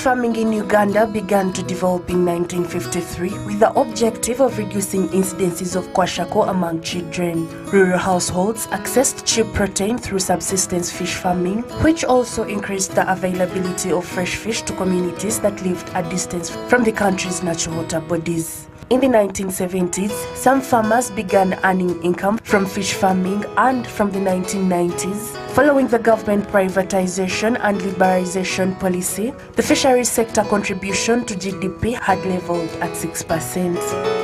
farming in Uganda began to develop in 1953 with the objective of reducing incidences of kwashiorkor among children. Rural households accessed cheap protein through subsistence fish farming, which also increased the availability of fresh fish to communities that lived a distance from the country's natural water bodies. In the 1970s, some farmers began earning income from fish farming, and from the 1990s, following the government privatization and liberalization policy, the fisheries sector contribution to GDP had leveled at 6%.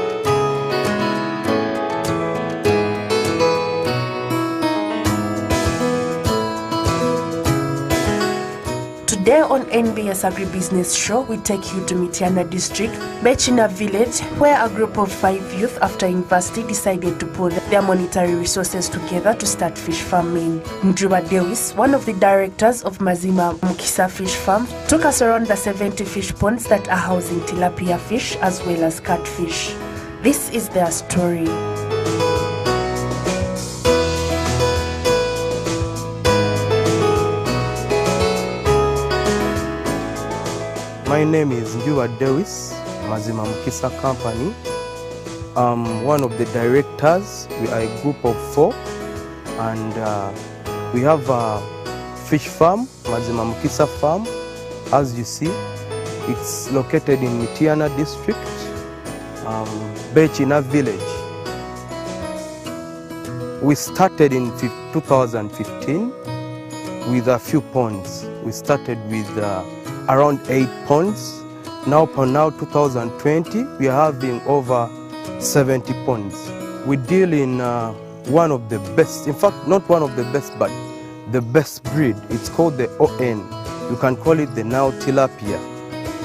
Today on NBS Agribusiness Show, we take you to MITYANA district, BEKIINA village, where a group of 5 youth after university decided to put their monetary resources together to start fish farming. Dewis, one of the directors of MAZIMA MUKISA fish farm, took us around the 70 fish ponds that are housing tilapia fish as well as catfish. This is their story. My name is Dewis, MAZIMA MUKISA company. I'm one of the directors. We are a group of 4, and we have a fish farm, MAZIMA MUKISA farm. As you see, it's located in MITYANA district, BEKIINA village. We started in 2015 with a few ponds. We started with around 8 ponds. Now, per now, 2020, we are having over 70 ponds. We deal in one of the best, in fact, not one of the best, but the best breed. It's called the ON. You can call it the Nile tilapia.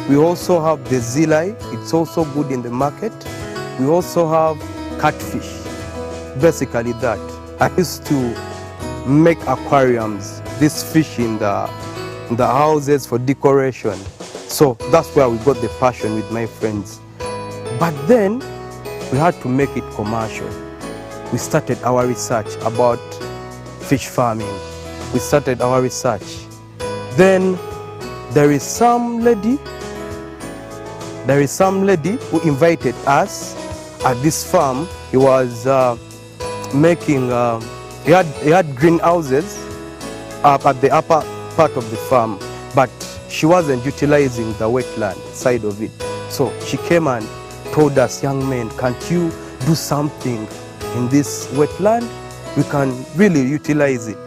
We also have the zilai. It's also good in the market. We also have catfish. Basically that. I used to make aquariums, this fish in the houses for decoration. So that's where we got the passion with my friends. But then we had to make it commercial. We started our research about fish farming. We started our research. Then there is some lady who invited us at this farm. He was making, he had greenhouses up at the upper part of the farm, but she wasn't utilizing the wetland side of it. So she came and told us, young men, can't you do something in this wetland? We can really utilize it.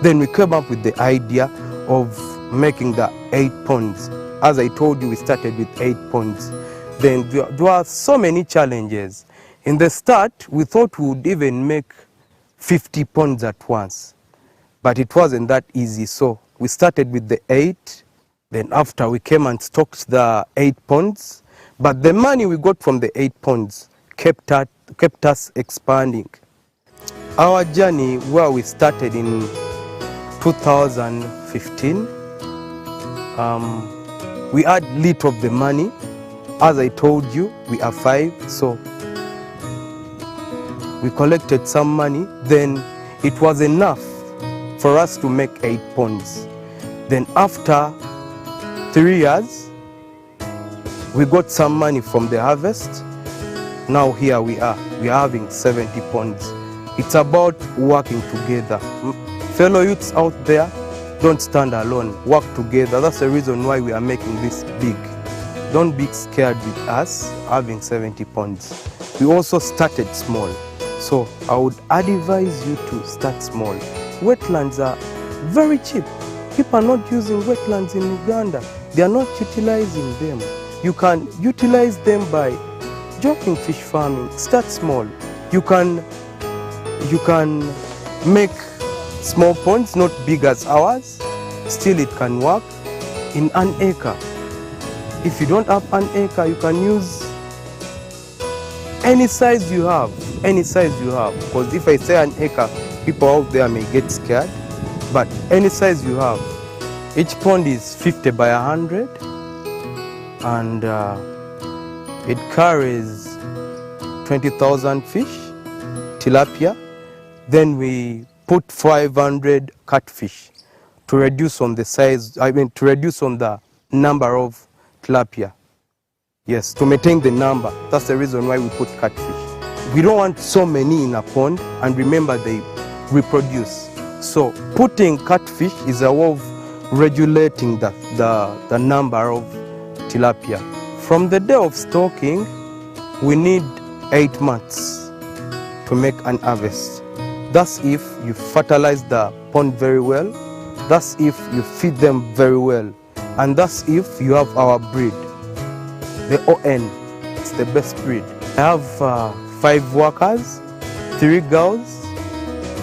Then we came up with the idea of making the 8 ponds. As I told you, we started with 8 ponds. Then there were so many challenges. In the start, we thought we would even make 50 ponds at once, but it wasn't that easy. So we started with the 8, then after we came and stocked the 8 ponds, but the money we got from the 8 ponds kept us expanding. Our journey, where we started in 2015, we had little of the money. As I told you, we are 5, so we collected some money. Then it was enough for us to make 8 ponds. Then after 3 years, we got some money from the harvest. Now here we are having 70 ponds. It's about working together. Fellow youths out there, don't stand alone, work together. That's the reason why we are making this big. Don't be scared with us having 70 ponds. We also started small, so I would advise you to start small. Wetlands are very cheap. People are not using wetlands in Uganda. They are not utilizing them. You can utilize them by joking fish farming. Start small. You can make small ponds, not big as ours. Still it can work in an acre. If you don't have an acre, you can use any size you have. Any size you have. Because if I say an acre, people out there may get scared. But any size you have. Each pond is 50 by 100, and it carries 20,000 fish, tilapia. Then we put 500 catfish to reduce on the size, to reduce on the number of tilapia. Yes, to maintain the number. That's the reason why we put catfish. We don't want so many in a pond, and remember they reproduce. So putting catfish is a way of regulating the number of tilapia. From the day of stocking, we need 8 months to make an harvest. That's if you fertilize the pond very well, that's if you feed them very well, and that's if you have our breed. The ON, it's the best breed. I have 5 workers, 3 girls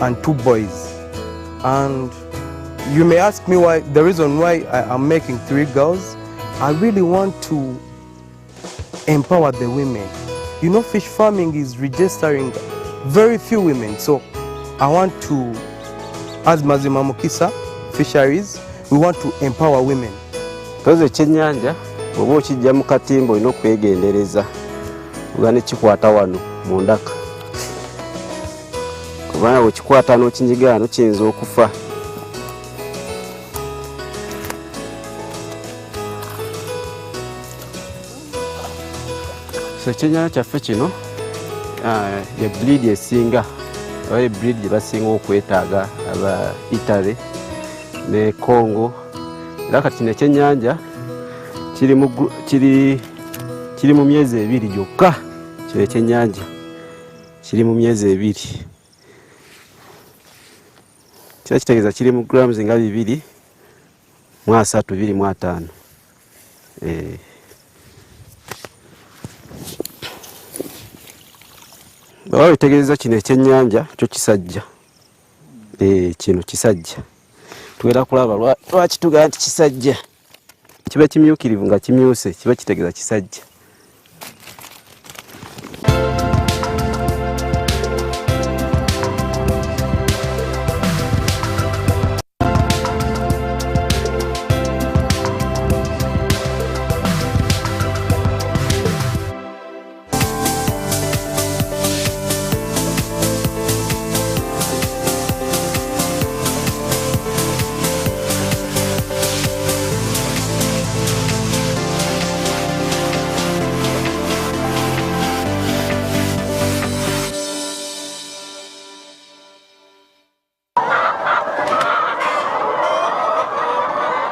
and 2 boys. And you may ask me why, the reason why I'm making 3 girls. I really want to empower the women. You know, fish farming is registering very few women. So I want to, as MAZIMA MUKISA Fisheries, we want to empower women. Toze kyennyanja oba okijja mu katimba olina okwegendereza nga ne kikwata wano mu ndaka. Kubanga bwekikwata n'okinyiga wano kiyinza okufa. So ekyennyanja kyaffe kino ye breed esinga oba ye breed gye basinga okwetaaga aba Italy ne Congo. Era kati kino ekyennyanja kiri mu myezi 2 gyokka. Kino ekyennyanja kiri mu myezi 2. Kira kitegeeza kiri mu grams nga 2 mu 3, 2 mu 5. Baba wetegereza kino ekyennyanja kyo kisajja. Kino kisajja. Tuwera kulaba lwaki tugamba nti kisajja. Kiba kimyukirivu nga kimyuse, kiba kitegeeza kisajja.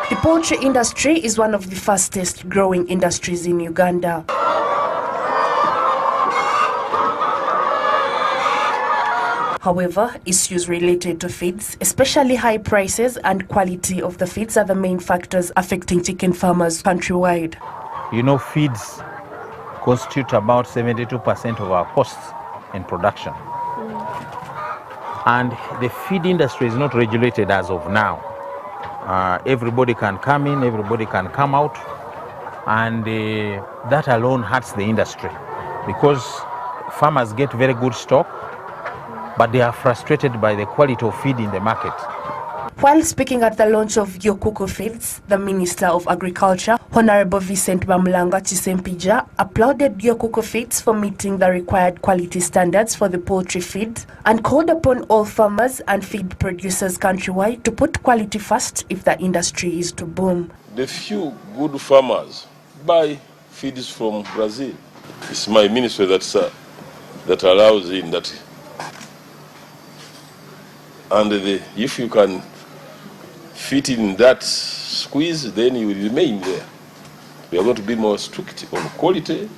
The poultry industry is one of the fastest growing industries in Uganda. However, issues related to feeds, especially high prices and quality of the feeds, are the main factors affecting chicken farmers countrywide. You know, feeds constitute about 72% of our costs in production. And the feed industry is not regulated as of now. Everybody can come in, everybody can come out, and that alone hurts the industry because farmers get very good stock, but they are frustrated by the quality of feed in the market. While speaking at the launch of Yokuko Feeds, the Minister of Agriculture, Honorable Vincent Bamulanga Chisempija, applauded Yokuko Feeds for meeting the required quality standards for the poultry feed and called upon all farmers and feed producers countrywide to put quality first if the industry is to boom. The few good farmers buy feeds from Brazil. It's my ministry that allows in that. And if you can fit in that squeeze, then you will remain there. We are going to be more strict on quality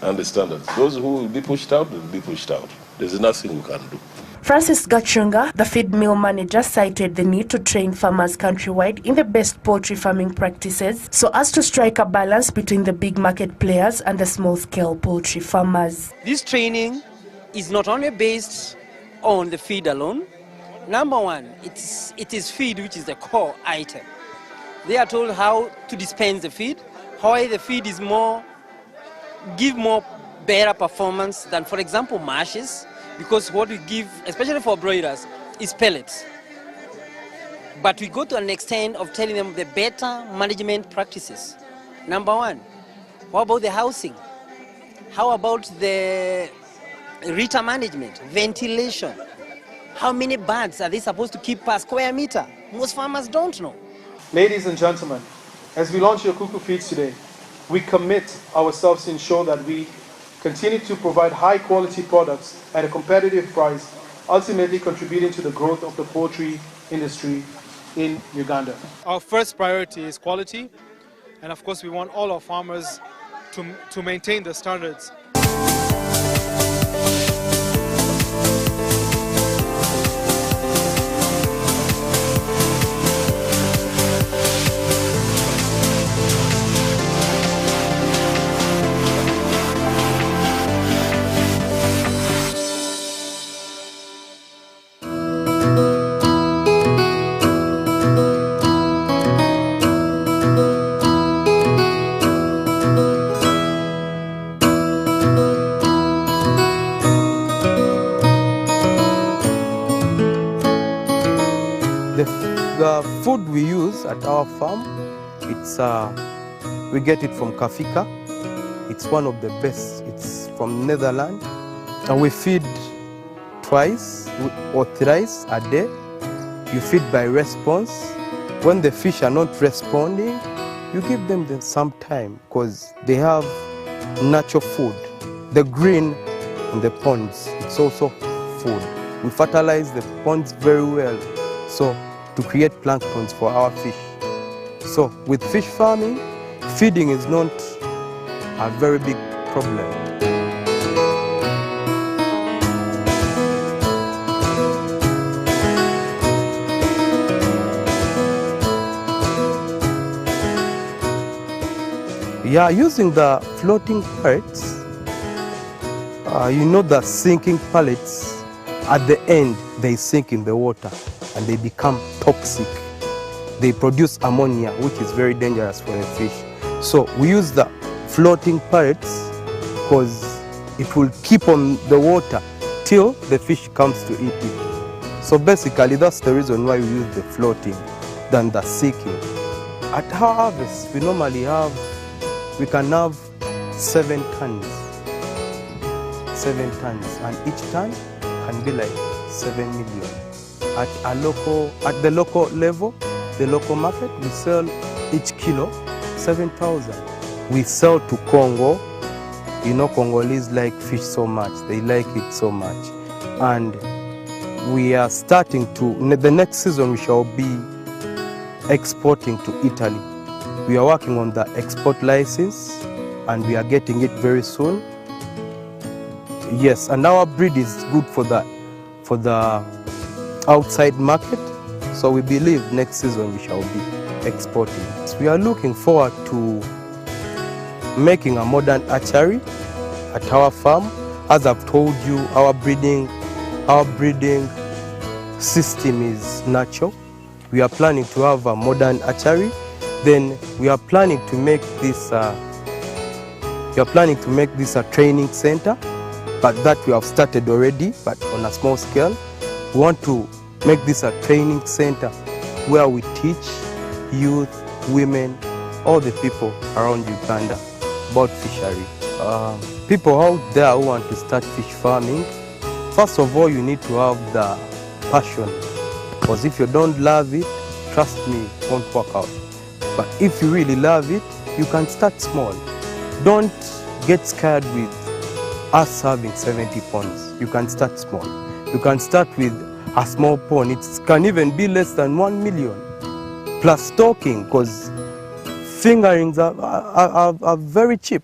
and the standards. Those who will be pushed out will be pushed out. There's nothing we can do. Francis Gachunga, the feed mill manager, cited the need to train farmers countrywide in the best poultry farming practices so as to strike a balance between the big market players and the small-scale poultry farmers. This training is not only based on the feed alone. Number one, it is feed which is the core item. They are told how to dispense the feed, how the feed is give more better performance than, for example, mashes, because what we give, especially for broilers, is pellets. But we go to an extent of telling them the better management practices. Number one, what about the housing? How about the litter management, ventilation? How many birds are they supposed to keep per square meter? Most farmers don't know. Ladies and gentlemen, as we launch Yokuko Feeds today, we commit ourselves to ensure that we continue to provide high quality products at a competitive price, ultimately contributing to the growth of the poultry industry in Uganda. Our first priority is quality, and of course we want all our farmers to maintain the standards. The food we use at our farm, it's we get it from Kafika. It's one of the best. It's from Netherlands, and we feed twice or thrice a day. You feed by response. When the fish are not responding, you give them some time because they have natural food. The green in the ponds, it's also food. We fertilize the ponds very well, so to create planktons for our fish. So with fish farming, feeding is not a very big problem. Yeah, using the floating pellets, you know the sinking pellets, at the end they sink in the water and they become toxic. They produce ammonia, which is very dangerous for the fish. So we use the floating pellets because it will keep on the water till the fish comes to eat it. So basically that's the reason why we use the floating than the sinking. At our harvest, we normally we can have 7 tons. 7 tons, and each ton can be like 7 million. At the local level, the local market, we sell each kilo 7,000. We sell to Congo. You know, Congolese like fish so much. They like it so much. And we are starting to, the next season we shall be exporting to Italy. We are working on the export license and we are getting it very soon. Yes, and our breed is good for the outside market, so we believe next season we shall be exporting. We are looking forward to making a modern hatchery at our farm. As I've told you, our breeding system is natural. We are planning to have a modern hatchery. Then we are planning to make this a training center, but that we have started already, but on a small scale. We want to make this a training center where we teach youth, women, all the people around Uganda about fishery. People out there who want to start fish farming, first of all you need to have the passion, because if you don't love it, trust me, it won't work out. But if you really love it, you can start small. Don't get scared with us having 70 ponds. You can start small. You can start with a small pond. It can even be less than 1 million. Plus stocking, because fingerings are very cheap.